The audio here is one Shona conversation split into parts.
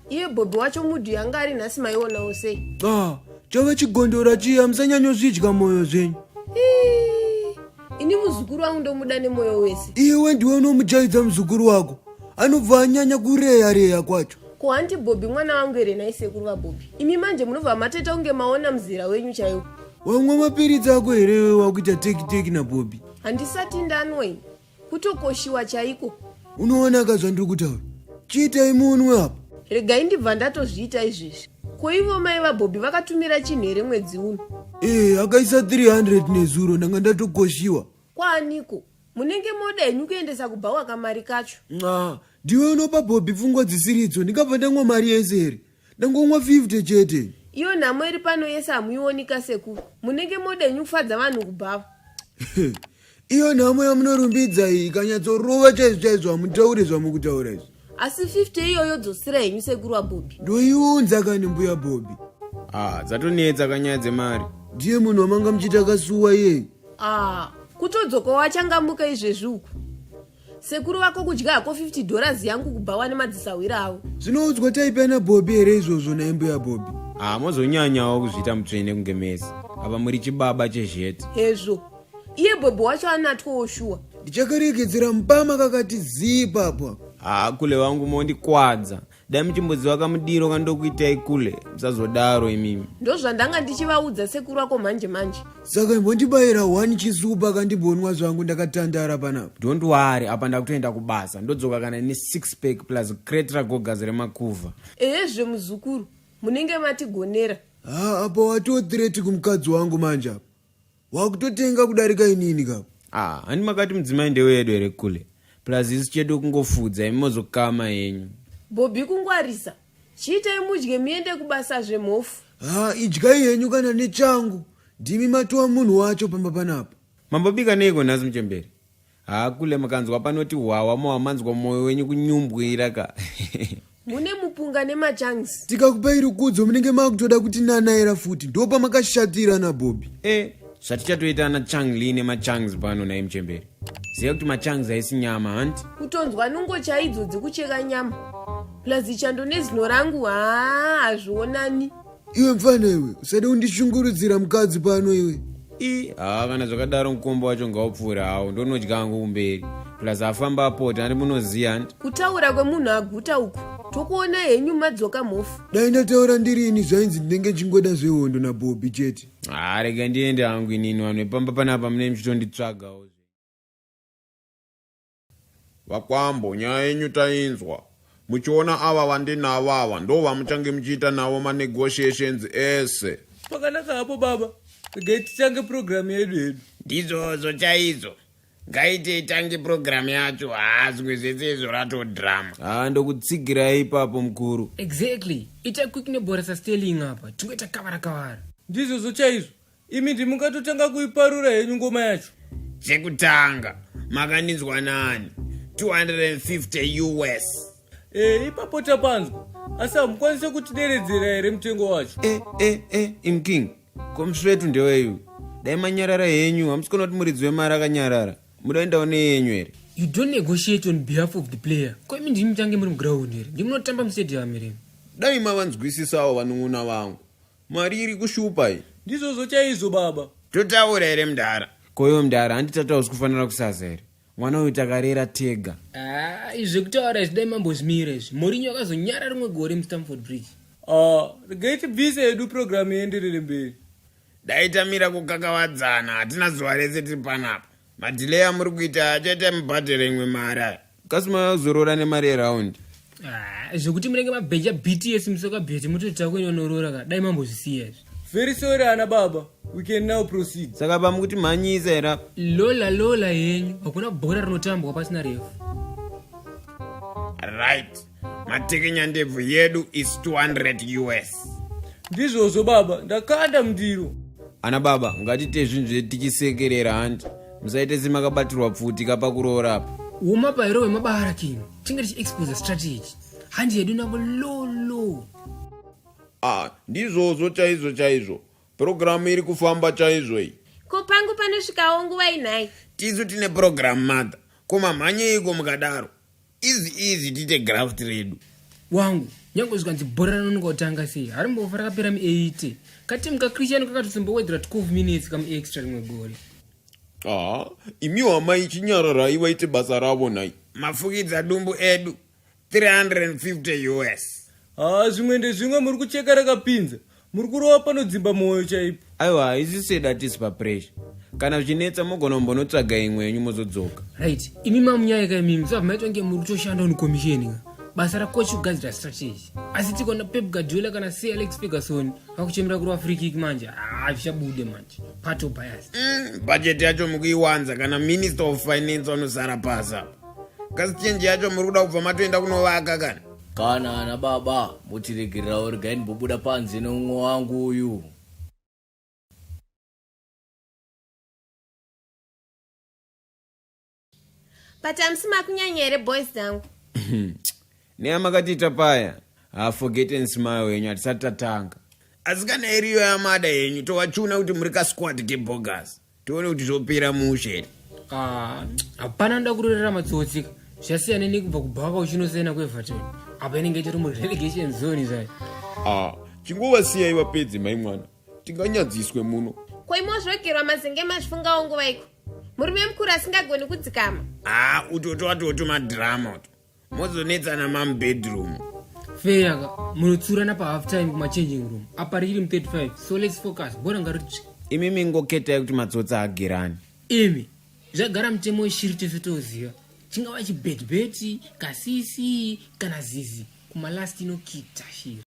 Iye Bobi wacho mudhu yanga ari nhasi maionawo sei? Chava chigondora chiya musanyanyozvidya moyo zvenyu. Ini muzukuru wangu ndomuda nemoyo wese. Iwe ndiwe unomujaidza muzukuru wako. Anobva anyanya kureya kwacho. Ko anti Bobi mwana wangu ere naisekuru vaBobi. Imi manje munobva mateta unge maona muzira wenyu chaiwo. Wamwa mapiritsi ako here wakuita teki naBobi? Handisati ndanwa ini. Kutokoshiwa chaiko. Unoona kazvandiri kutaura. Chiitai munwe apa. Regai ndibva ndatozviita izvezvi. Ko ivo mai vaBobi vakatumira chinhu here mwedzi uno? Akaisa 300 nezuro ndanga ndatokoshiwa. Kwaaniko? Munenge moda henyu kuendesa kubhawa kamari kacho? Ndiwe unopa Bobi pfungwa dzisiridzo. Ndingabva ndamwa mari yese here. Ndangomwa 50 chete. Iyo nhamo iri pano yese hamuionika sekuru. Munenge moda henyu kufadza vanhu kubhava. Iyo nhamo yamunorumbidza iyi ikanyatsorova chaizvo hamutaure zvamukutaura izvi. Asi 50 iyoyo dzosira henyu sekuru waBobi. Ndoiunza kani mbuya Bobi. Dzatonetsa kanyaya dzemari. Ndiye munhu wamanga muchita kasuwa iyeye. Kutodzoka wachangamuka izvezvi uku. Sekuru wako kudya hako $50 yangu kubhawa nemadzisawira avo. Zvinoudzwa taipa naBobi here izvozvo naimbuya Bobi? Mozonyanyawo kuzviita mutsvene kunge mese. Apa muri chibaba chezhete. Hezvo. Iye Bobi wacho anatwawo shuwa. Ndichakaregedzera mupama kakati zii papa. Kule wangu mondikwadza. Dai muchimbodziwa kamudiro kandokuitai kule. Musazodaro imimi. Ndozvandanga ndichivaudza sekuru wako manje. Saka imbondibayira 1 chisupa kandibonwa zvangu ndakatandara panapa. Don't worry, apa ndakutoenda kubasa. Ndodzoka kana ne 6 pack plus crate ragogazi remakuva. Zve muzukuru. Munenge matigonera. Apa watothreat kumukadzi wangu manje apa. Wakutotenga kudarika inini kapa. Hani makati mudzimai ndewedu here kule. Plus isi chedu kungofudza imozokama henyu. Bobi kungwarisa. Chiitai mudye muende kubasa zvemhofu. Idyai henyu kana nechangu. Ndimi matova munhu wacho pamba panapa. Mambobika neiko nhasi muchemberi? Kule makanzwa panoti hwawa mamanzwa moyo wenyu kunyumbwira ka. Mune mupunga nemachangs. Tikakupai rukudzo munenge makutoda kuti nanaira futi. Ndopa makashatira naBobi. Zvatichatoita nachangli nemachangs pano naye muchemberi. Ziva kuti machangs haisi nyama hanti. Kutonzwa nungo chaidzo dzekucheka nyama. Plus chando nezino rangu hazvionani. Iwe mfana iwe, usade undishungurudzira mukadzi pano iwe. Kana zvakadaro mukombo wacho ngaupfuura hawo ndonodya hangu kumberi. Plus afamba apota andi munoziya hanti. Kutaura kwemunhu aguta uku. Tokuona henyu madzoka mhofu. Dai ndataura ndirini zvainzi ndinenge chingoda zvehondo naBobi chete. Rega ndiende hangu inini vanhu vepamba panapa mune muchitonditsvagawo. Vakwambo nyaya yenyu tainzwa. Muchiona ava vandinavo ava ndo vamuchange muchiita navo manegotiations ese. Pakanaka hapo baba. Regai tichange program yedu. Ndizvozo chaidzo. Ngaite itange program yacho. Zvimwe zvese izvo ratodhirama. Ndokutsigirai ipapo mukuru. Exactly. Ita quick neborasa stealing apa. Tungoita kavara. Ndizvozo chaizvo. Imi ndimukatotanga kuiparura henyu ngoma yacho. Chekutanga makaninzwa nani? $250 US. Ipapo tapanzwa. Asi hamukwanise kutideredzera here mutengo wacho. Imking. Komusvetu ndeweyu. Dai manyarara henyu hamusikona kuti muridzi wemari akanyarara. Mudaendawo neyenyu here. You don't negotiate on behalf of the player. Kwemi ndimi mutange muri muground here. Ndimunotamba mustadium here. Dai mavanzwisisawo vanun'una vangu. Mari iri kushupa iyi. Ndizvozo chaizvo baba. Totaura here mudhara. Koiwo mudhara handitatawo kufanira kusaza here. Mwana uyu takarera tega. Zvekutaura izvi dai mambozvimira izvi. Mourinho akazonyara rimwe gore muStamford Bridge. Regai tibvise hedu program ienderere mberi. Dai tamira kukakavadzana hatina zuva rese tiri panapa. Madhileya muri kuita achaita mubhadhara imwe mari aya. Kasima yazorora nemari yeraundi. Zvekuti munenge mabheja BTS musoka bheti mutotita kwenye onorora ka. Dai mambozvisiya izvi. Very sorry ana baba. We can now proceed. Saka pamukuti manyisa era. Lola henyu. Hakuna bhora rinotambwa pasina refu. Right. Matekenya ndebvu yedu is $200 US. Ndizvozo baba. Ndakanda mundiro. Ana baba, ngatite zvinhu zvetichisekerera hanti. Musaite semakabatirwa pfuti kapakuroora apa. Umabairo wemabara king. Tinge tichi-expose strategy. Handi yedu navo low. Ndizvozo chaizvo. Programu iri kufamba chaizvo iyi. Ko pangu panosvikawo nguva inhai. Tisu tine program mother. Koma mhanye iko mukadaro. Easy tiite graft redu. Wangu, nyange zvikanzi bhora ranonongotanga sei harimbofa rakapera mu80 katimu kakristian kakatosombowedzera 12 minutes kamuextra rimwe gore. Imiwo amai chinyararai vaite basa ravo nai. Mafukidza dumbu edu 350 US. Zvimwe ndezvimwe muri kucheka rakapinza, muri kurova panodzimba mwoyo chaipo. aiwa isi seda tisi papressure kana zvichinetsa mogona mbonotsvaga imwe yenyu mozodzoka. Right, imi mamunyaya kaimimi sabva maitwa nge muri kutoshanda unikomisheni basa rakochi kugadzira strategy. Asi tikona Pep Guardiola kana Sir Alex Ferguson vakuchemera kurova free kick manje zvichabude manje pato bias. Budget yacho mukuiwanza kana Minister of Finance anosara pasa. Kasi chenji yacho muri kuda kubva matoenda kunovaka kana. Kana ana baba mutiregererawo regai ndimbobuda panze neumwe wangu uyu. But hamsima kunyanya here boys dzangu. neyamakatiita paya forget and smile wenyu hatisati tatanga. Asi kana iriyo yamada yenyu tovachuna kuti muri kasquad kebogus. Tione kuti zvopera mushere. Hapana nda kurorera matsotsika. Zvasiyana nekubva kubhaka uchinosiyana kweEverton. Apa inenge itori mu relegation zone zai. Chinguvasiyai vapedze mai mwana. Tinganyadziswe muno. Koimozvogerwa mazenge mazvifunga wangu vaiko. Murume mukuru asingagoni kudzikama. Utoto watoto madrama uto. Mozonetsana mambedroom. Feyaka, munotsurana pa half time kuma changing room. Apa riri mu 35. So let's focus. Bora ngarutsvi. imi mingoketai kuti matsotsa agerani. Imi, zvagara mutemo weshiri tese toziva. Chingava chibetibeti, kasisi, kana zizi. Kumalast inokita shiri.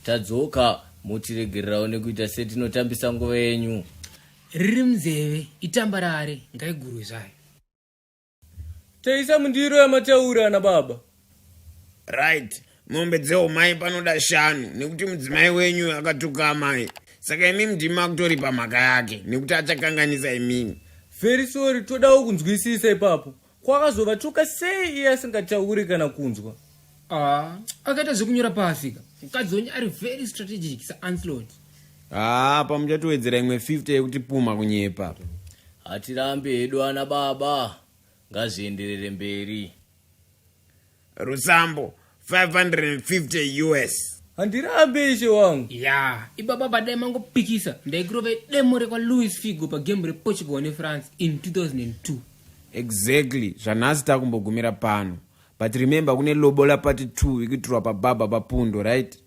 Tadzoka mutiregererawo nekuita setinotambisa nguva yenyu. Riri muzeve, itambarare, ngaigurwe zvayo. Taisa mundiro yamataura ana baba. Right. Mombe dzeumai panoda 5 nekuti mudzimai wenyu akatuka amai. Saka imi mndima kutori pamhaka yake nekuti achakanganisa imini. Very sorry, todawo kunzwisisa ipapo. Kwakazovatuka sei iye asingatauri kana kunzwa. Akaita zvekunyora paafika. Mukadzi wenyu ari very strategic saAnslot. Pamuchatowedzera imwe 50 yekuti puma kunyepa. Hatirambe hedu ana baba. Ngazvienderere mberi. Rusambo 550 US. Handirambe ishe wangu. Ibaba badai mangopikisa. Ndaigirova demo rekwa Luis Figo pagame rePortugal neFrance in 2002. Exactly, zvanhasi takumbogumira pano. But remember kune lobola part 2 ikuitirwa pababa papundo, right?